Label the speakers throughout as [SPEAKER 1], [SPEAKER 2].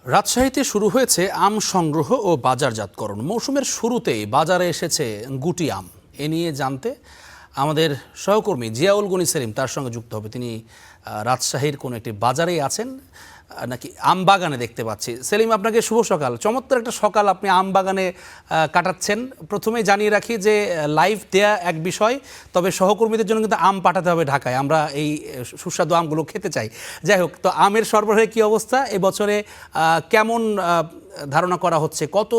[SPEAKER 1] রাজশাহীতে শুরু হয়েছে আম সংগ্রহ ও বাজারজাতকরণ। মৌসুমের শুরুতেই বাজারে এসেছে গুটি আম। এ নিয়ে জানতে আমাদের সহকর্মী জিয়াউল গনি সেলিম তার সঙ্গে যুক্ত হবে। তিনি রাজশাহীর কোনো একটি বাজারেই আছেন, নাকি আম বাগানে দেখতে পাচ্ছি। সেলিম, আপনাকে শুভ সকাল। চমৎকার একটা সকাল আপনি আম বাগানে কাটাচ্ছেন। প্রথমেই জানিয়ে রাখি যে লাইভ দেয়া এক বিষয়, তবে সহকর্মীদের জন্য কিন্তু আম পাঠাতে হবে ঢাকায়। আমরা এই সুস্বাদু আমগুলো খেতে চাই। যাই হোক, তো আমের সরবরাহের কী অবস্থা, এবছরে কেমন ধারণা করা হচ্ছে, কত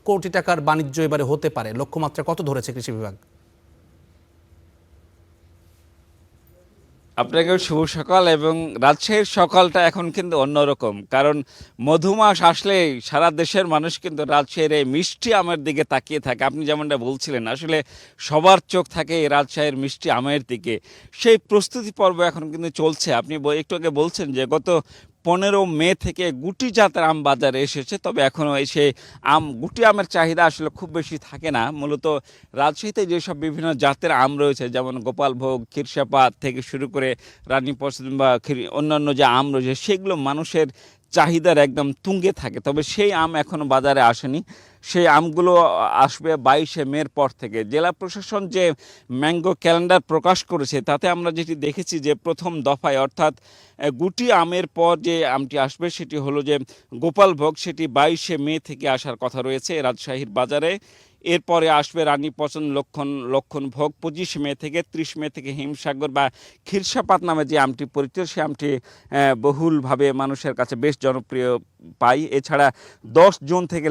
[SPEAKER 1] কোটি টাকার বাণিজ্য এবারে হতে পারে, লক্ষ্যমাত্রা কত ধরেছে কৃষি বিভাগ?
[SPEAKER 2] আপনাকেও শুভ সকাল। এবং রাজশাহীর সকালটা এখন কিন্তু অন্যরকম, কারণ মধুমাস আসলেই সারা দেশের মানুষ কিন্তু রাজশাহীর এই মিষ্টি আমের দিকে তাকিয়ে থাকে। আপনি যেমনটা বলছিলেন, আসলে সবার চোখ থাকে এই রাজশাহীর মিষ্টি আমের দিকে। সেই প্রস্তুতি পর্ব এখন কিন্তু চলছে। আপনি একটু আগে বলছেন যে গত 15 মে থেকে গুটি জাতের আম বাজারে এসেছে, তবে এখনও সেই গুটি আমের চাহিদা আসলে খুব বেশি থাকে না। মূলত রাজশাহীতে যেসব বিভিন্ন জাতের আম রয়েছে, যেমন গোপালভোগ, ক্ষীরসাপাত থেকে শুরু করে রানী পছন্দ বা অন্যান্য যে আম রয়েছে, সেগুলো মানুষের চাহিদার একদম তুঙ্গে থাকে। তবে সেই আম এখনও বাজারে আসেনি। সেই আমগুলো আসবে 22 মের পর থেকে। জেলা প্রশাসন যে ম্যাঙ্গো ক্যালেন্ডার প্রকাশ করেছে, তাতে আমরা যেটি দেখেছি যে প্রথম দফায়, অর্থাৎ গুটি আমের পর যে আমটি আসবে সেটি হলো যে গোপালভোগ, সেটি 22 মে থেকে আসার কথা রয়েছে রাজশাহীর বাজারে। এরপরে আসবে রানী পছন্দ, লক্ষণভোগ 25 মে থেকে। 30 মে থেকে হিমসাগর বা ক্ষীরসাপাত নামে যে আমটি পরিচিত, সে আমটি বহুলভাবে মানুষের কাছে বেশ জনপ্রিয় পাই। এছাড়া 10 জুন থেকে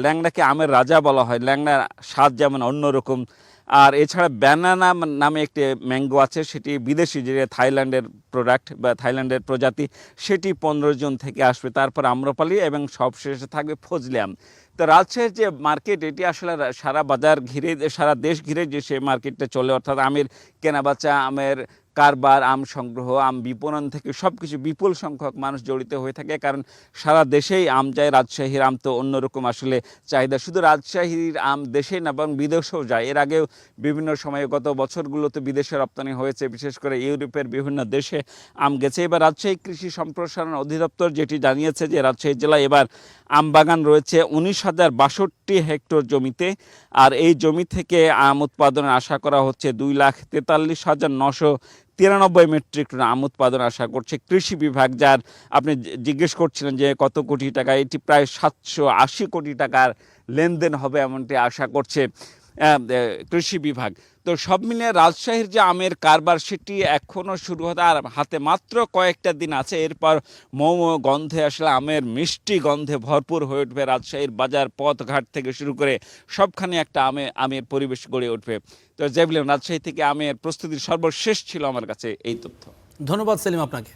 [SPEAKER 2] ল্যাংড়াকে আমের রাজা বলা হয়। ল্যাংড়ার স্বাদ যেমন অন্যরকম। আর এছাড়া ব্যানানা নামে একটি ম্যাঙ্গো আছে, সেটি বিদেশি, যে থাইল্যান্ডের প্রোডাক্ট বা থাইল্যান্ডের প্রজাতি, সেটি 15 জুন থেকে আসবে। তারপর আম্রপালি এবং সবশেষে থাকবে ফজলি আম। তো রাজশাহীর যে মার্কেট, এটি আসলে সারা বাজার ঘিরে, সারা দেশ ঘিরে যে সে মার্কেটটা চলে, অর্থাৎ আমের কেনাবেচা, আমের কারবার, আম সংগ্রহ, আম বিপণন থেকে সব কিছু বিপুল সংখ্যক মানুষ জড়িত হয়ে থাকে। কারণ সারা দেশেই আম যায়, রাজশাহীর আম তো অন্যরকম আসলে চাহিদা। শুধু রাজশাহীর আম দেশে না, বরং বিদেশেও যায়। এর আগেও বিভিন্ন সময়ে গত বছরগুলোতে বিদেশে রপ্তানি হয়েছে, বিশেষ করে ইউরোপের বিভিন্ন দেশে আম গেছে। এবার রাজশাহী কৃষি সম্প্রসারণ অধিদপ্তর যেটি জানিয়েছে যে রাজশাহী জেলায় এবার আম বাগান রয়েছে 19,062 জমিতে। আর এই জমি থেকে আম উৎপাদনের আশা করা হচ্ছে 2,43,993 মেট্রিক টন আম উৎপাদন আশা করছে কৃষি বিভাগ। যার আপনি জিজ্ঞেস করছিলেন যে কত কোটি টাকা, এটি প্রায় 780 কোটি টাকার লেনদেন হবে এমনটি আশা করছে কৃষি বিভাগ। তো সব মিলিয়ে রাজশাহীর যে আমের কারবার, সেটি এখনও শুরু হতে আর হাতে মাত্র কয়েকটা দিন আছে। এরপর মৌ গন্ধে, আসলে আমের মিষ্টি গন্ধে ভরপুর হয়ে উঠবে রাজশাহীর বাজার, পথঘাট থেকে শুরু করে সবখানে একটা আমের পরিবেশ গড়ে উঠবে। তো যেগুলো রাজশাহী থেকে আমের প্রস্তুতির সর্বশেষ ছিল আমার কাছে এই তথ্য।
[SPEAKER 1] ধন্যবাদ সেলিম আপনাকে।